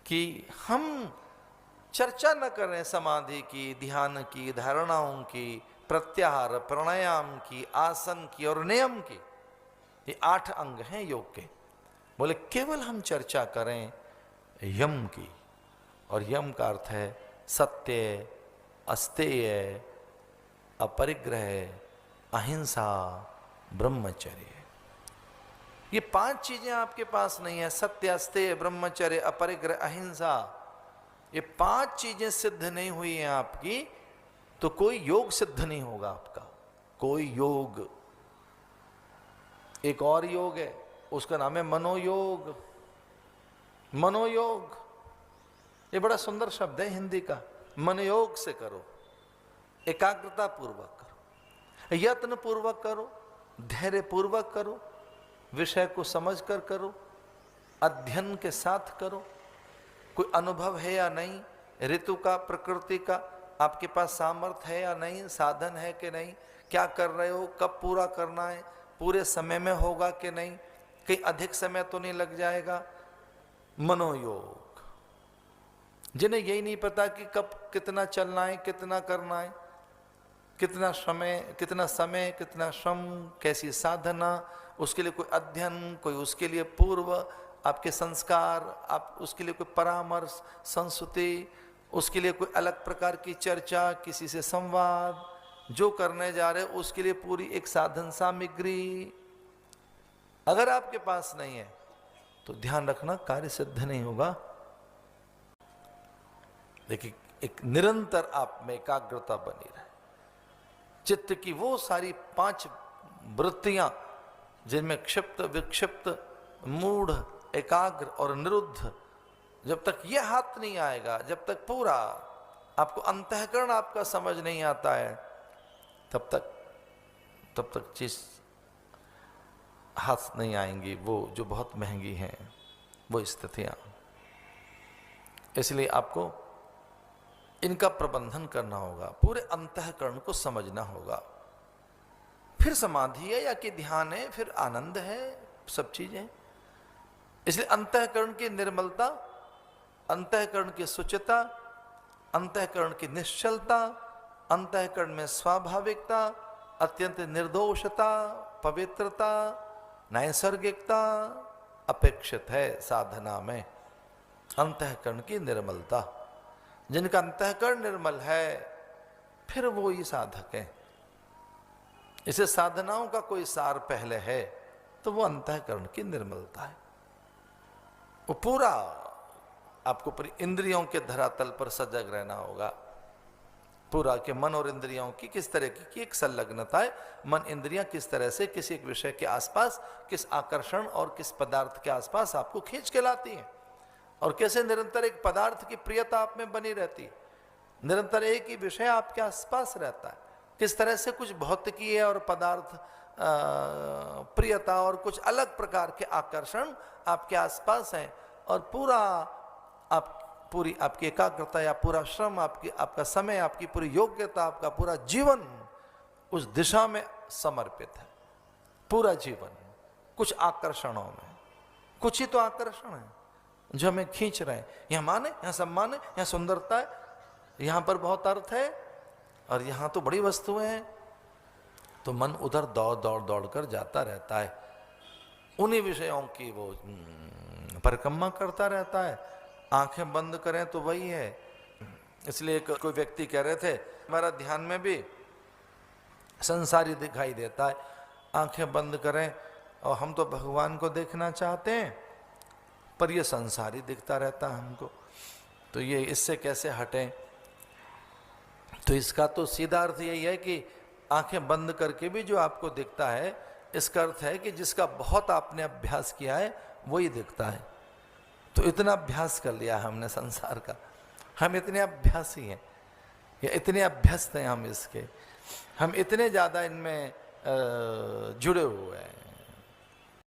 कि हम चर्चा न करें समाधि की, ध्यान की, धारणाओं की, प्रत्याहार, प्राणायाम की, आसन की और नियम की। ये 8 अंग हैं योग के। बोले केवल हम चर्चा करें यम की, और यम का अर्थ है सत्य, अस्तेय, अपरिग्रह, अहिंसा, ब्रह्मचर्य। ये 5 चीजें आपके पास नहीं है, सत्य, अस्तेय, ब्रह्मचर्य, अपरिग्रह, अहिंसा। ये 5 चीजें सिद्ध नहीं हुई हैं आपकी, तो कोई योग सिद्ध नहीं होगा आपका। कोई योग, एक और योग है, उसका नाम है मनोयोग। मनोयोग ये बड़ा सुंदर शब्द है हिंदी का। मनोयोग से करो, एकाग्रता पूर्वक करो, यत्न पूर्वक करो, धैर्य पूर्वक करो, विषय को समझकर करो, अध्ययन के साथ करो। कोई अनुभव है या नहीं, ऋतु का, प्रकृति का, आपके पास सामर्थ्य है या नहीं, साधन है कि नहीं, क्या कर रहे हो, कब पूरा करना है, पूरे समय में होगा कि नहीं, कहीं अधिक समय तो नहीं लग जाएगा। मनोयोग, जिन्हें यही नहीं पता कि कब कितना चलना है, कितना करना है, कितना समय, कितना श्रम, कैसी साधना, उसके लिए कोई अध्ययन, कोई उसके लिए पूर्व आपके संस्कार, आप उसके लिए कोई परामर्श, संस्तुति, उसके लिए कोई अलग प्रकार की चर्चा, किसी से संवाद, जो करने जा रहे उसके लिए पूरी एक साधन सामग्री अगर आपके पास नहीं है तो ध्यान रखना कार्य सिद्ध नहीं होगा। देखिए, एक निरंतर आप में एकाग्रता बनी रहे, चित्त की वो सारी 5 वृत्तियां जिनमें क्षिप्त, विक्षिप्त, मूढ़, एकाग्र और निरुद्ध, जब तक ये हाथ नहीं आएगा, जब तक पूरा आपको अंतःकरण आपका समझ नहीं आता है, तब तक चीज हाथ नहीं आएंगी, वो जो बहुत महंगी हैं वो स्थितियां। इसलिए आपको इनका प्रबंधन करना होगा, पूरे अंतःकरण को समझना होगा। फिर समाधि है या कि ध्यान है, फिर आनंद है, सब चीजें। इसलिए अंतःकरण की निर्मलता, अंतःकरण की शुचिता, अंतःकरण की निश्चलता, अंतःकरण में स्वाभाविकता, अत्यंत निर्दोषता, पवित्रता, नैसर्गिकता अपेक्षित है साधना में। अंतःकरण की निर्मलता, जिनका अंतःकरण निर्मल है फिर वो ही साधक है। इसे साधनाओं का कोई सार पहले है तो वो अंतःकरण की निर्मलता है। वो पूरा आपको पूरी इंद्रियों के धरातल पर सजग रहना होगा। पूरा के मन और इंद्रियों की किस तरह की एक संलग्नता है, मन इंद्रियां किस तरह से किसी एक विषय के आसपास, किस आकर्षण और किस पदार्थ के आसपास आपको खींच के लाती हैं, और कैसे निरंतर एक पदार्थ की प्रियता आप में बनी रहती है, निरंतर एक ही विषय आपके आसपास रहता है। किस तरह से कुछ भौतिकीय और पदार्थ प्रियता और कुछ अलग प्रकार के आकर्षण आपके आसपास हैं, और पूरी आपकी एकाग्रता या पूरा श्रम, आपका समय, आपकी पूरी योग्यता, आपका पूरा जीवन उस दिशा में समर्पित है। पूरा जीवन कुछ आकर्षणों में, कुछ ही तो आकर्षण है जो हमें खींच रहे हैं। यहाँ मान है, यहाँ सम्मान है, यहाँ सुंदरता है, यहाँ पर बहुत अर्थ है, और यहाँ तो बड़ी वस्तुएं हैं, तो मन उधर दौड़ कर जाता रहता है, उन्हीं विषयों की वो परिक्रमा करता रहता है। आंखें बंद करें तो वही है। इसलिए कोई व्यक्ति कह रहे थे हमारा ध्यान में भी संसारी दिखाई देता है, आंखें बंद करें और हम तो भगवान को देखना चाहते हैं, पर ये संसारी दिखता रहता है हमको, तो ये इससे कैसे हटें। तो इसका तो सीधा अर्थ यही है कि आंखें बंद करके भी जो आपको दिखता है, इसका अर्थ है कि जिसका बहुत आपने अभ्यास किया है वही दिखता है। तो इतना अभ्यास कर लिया हमने संसार का, हम इतने अभ्यासी हैं या इतने अभ्यस्त हैं हम इसके, हम इतने ज़्यादा इनमें जुड़े हुए हैं